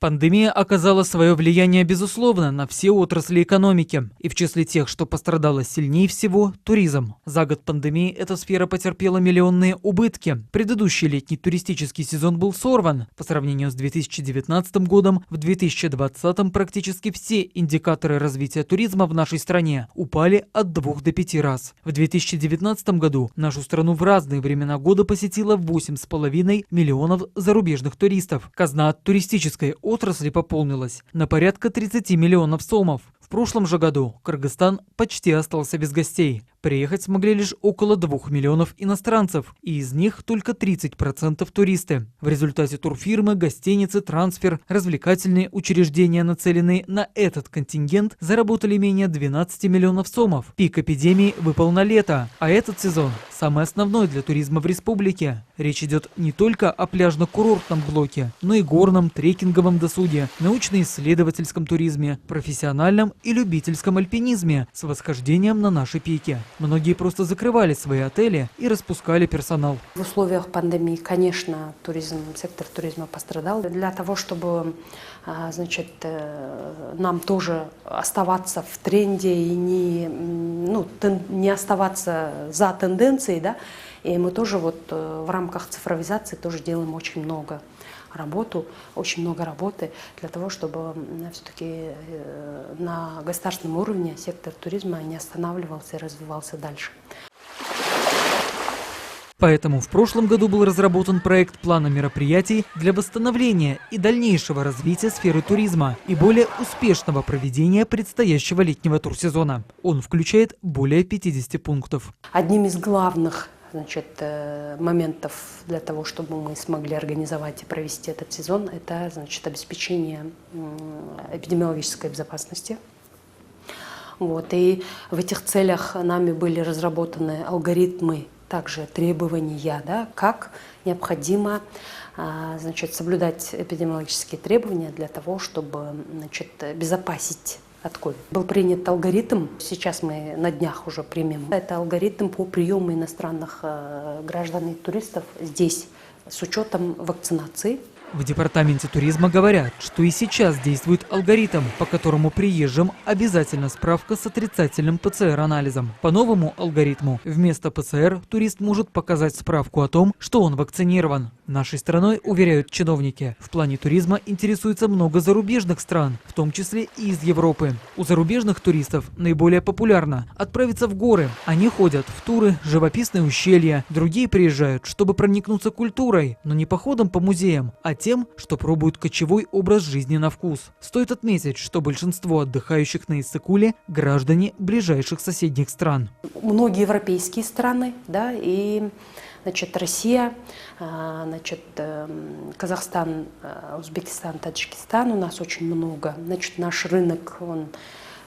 Пандемия оказала свое влияние, безусловно, на все отрасли экономики. И в числе тех, что пострадало сильнее всего – туризм. За год пандемии эта сфера потерпела миллионные убытки. Предыдущий летний туристический сезон был сорван. По сравнению с 2019 годом, в 2020 практически все индикаторы развития туризма в нашей стране упали от 2 до 5 раз. В 2019 году нашу страну в разные времена года посетило 8,5 миллионов зарубежных туристов. Казна от туристической отрасли пополнилась на порядка 30 миллионов сомов. В прошлом же году Кыргызстан почти остался без гостей. Приехать смогли лишь около 2 миллионов иностранцев, и из них только 30% туристы. В результате турфирмы, гостиницы, трансфер, развлекательные учреждения, нацеленные на этот контингент, заработали менее 12 миллионов сомов. Пик эпидемии выпал на лето, а этот сезон самый основной для туризма в республике. Речь идет не только о пляжно-курортном блоке, но и горном, трекинговом досуге, научно-исследовательском туризме, профессиональном и любительском альпинизме с восхождением на наши пики. Многие просто закрывали свои отели и распускали персонал. В условиях пандемии, конечно, сектор туризма пострадал. Для того, чтобы нам тоже оставаться в тренде и не оставаться за тенденцией, да, и мы тоже в рамках цифровизации тоже делаем очень много работы для того, чтобы все-таки на государственном уровне сектор туризма не останавливался и развивался дальше. Поэтому в прошлом году был разработан проект плана мероприятий для восстановления и дальнейшего развития сферы туризма и более успешного проведения предстоящего летнего турсезона. Он включает более 50 пунктов. Одним из главных моментов для того, чтобы мы смогли организовать и провести этот сезон, это обеспечение эпидемиологической безопасности. И в этих целях нами были разработаны алгоритмы, также требования, да, как необходимо соблюдать эпидемиологические требования для того, чтобы обезопасить от COVID. Был принят алгоритм, сейчас мы на днях уже примем. Это алгоритм по приему иностранных граждан и туристов здесь с учетом вакцинации. В департаменте туризма говорят, что и сейчас действует алгоритм, по которому приезжим обязательно справка с отрицательным ПЦР-анализом. По новому алгоритму вместо ПЦР турист может показать справку о том, что он вакцинирован. Нашей страной, уверяют чиновники, в плане туризма интересуется много зарубежных стран, в том числе и из Европы. У зарубежных туристов наиболее популярно отправиться в горы. Они ходят в туры, живописные ущелья. Другие приезжают, чтобы проникнуться культурой, но не походом по музеям, а тем, что пробуют кочевой образ жизни на вкус. Стоит отметить, что большинство отдыхающих на Иссык-Куле – граждане ближайших соседних стран. Многие европейские страны, да, и Россия, Казахстан, Узбекистан, Таджикистан, у нас очень много. Наш рынок, он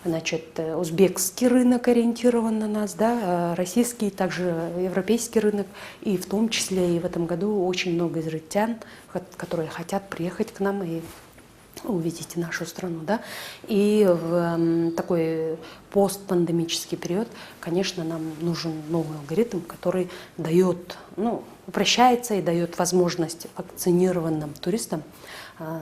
узбекский рынок ориентирован на нас, да, российский, также европейский рынок, и в том числе и в этом году очень много израильтян, которые хотят приехать к нам и увидеть нашу страну, да. И в такой постпандемический период, конечно, нам нужен новый алгоритм, который дает, упрощается и дает возможность вакцинированным туристам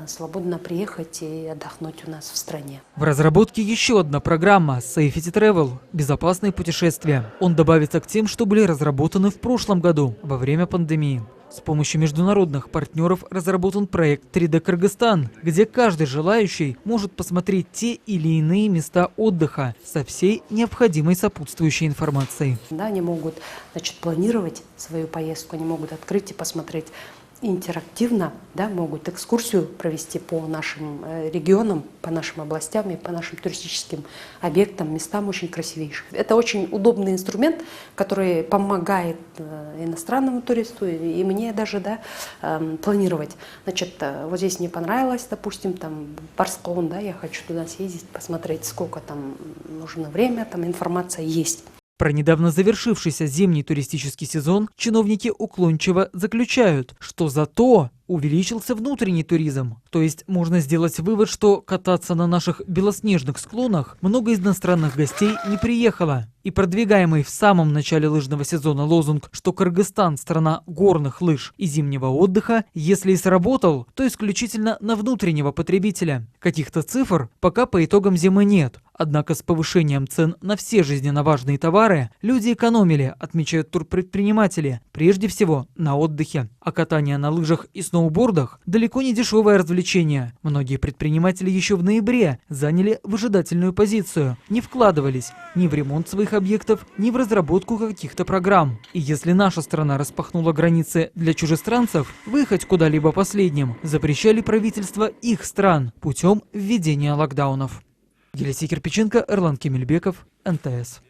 свободно приехать и отдохнуть у нас в стране. В разработке еще одна программа Safety Travel – безопасные путешествия. Он добавится к тем, что были разработаны в прошлом году, во время пандемии. С помощью международных партнеров разработан проект 3D Кыргызстан, где каждый желающий может посмотреть те или иные места отдыха со всей необходимой сопутствующей информацией. Да, они могут планировать свою поездку, они могут открыть и посмотреть интерактивно, да, могут экскурсию провести по нашим регионам, по нашим областям и по нашим туристическим объектам, местам очень красивейшим. Это очень удобный инструмент, который помогает иностранному туристу и мне даже, да, планировать. Вот здесь мне понравилось, допустим, там Барскон, да, я хочу туда съездить, посмотреть, сколько там нужно время, там информация есть. Про недавно завершившийся зимний туристический сезон чиновники уклончиво заключают, что зато увеличился внутренний туризм. То есть можно сделать вывод, что кататься на наших белоснежных склонах много иностранных гостей не приехало. И продвигаемый в самом начале лыжного сезона лозунг, что Кыргызстан – страна горных лыж и зимнего отдыха, если и сработал, то исключительно на внутреннего потребителя. Каких-то цифр пока по итогам зимы нет. Однако с повышением цен на все жизненно важные товары люди экономили, отмечают турпредприниматели, прежде всего на отдыхе. А катание на лыжах и сноубордах – далеко не дешевое развлечение. Многие предприниматели еще в ноябре заняли выжидательную позицию, не вкладывались ни в ремонт своих объектов, ни в разработку каких-то программ. И если наша страна распахнула границы для чужестранцев, выехать куда-либо последним запрещали правительства их стран путем введения локдаунов. Елисей Кирпиченко, Эрлан Кемельбеков, НТС.